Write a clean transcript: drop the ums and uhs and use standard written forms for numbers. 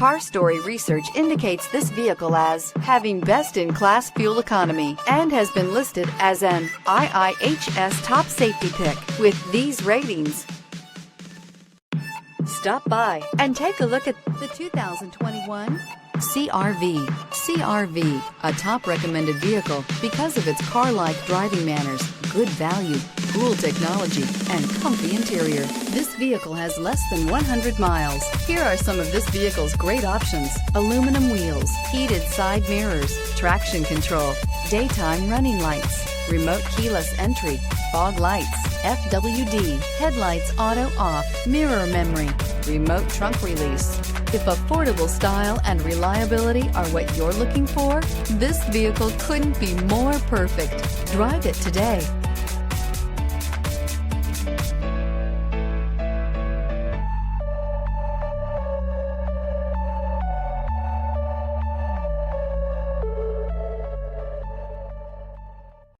Car Story research indicates this vehicle as having best-in-class fuel economy and has been listed as an IIHS top safety pick with these ratings. Stop by and take a look at the 2021 CR-V. CR-V, a top recommended vehicle because of its car-like driving manners, good value, cool technology, and comfy interior. This vehicle has less than 100 miles. Here are some of this vehicle's great options: aluminum wheels, heated side mirrors, traction control, daytime running lights, remote keyless entry, fog lights, FWD, headlights auto off, mirror memory, remote trunk release. If affordable style and reliability are what you're looking for, this vehicle couldn't be more perfect. Drive it today.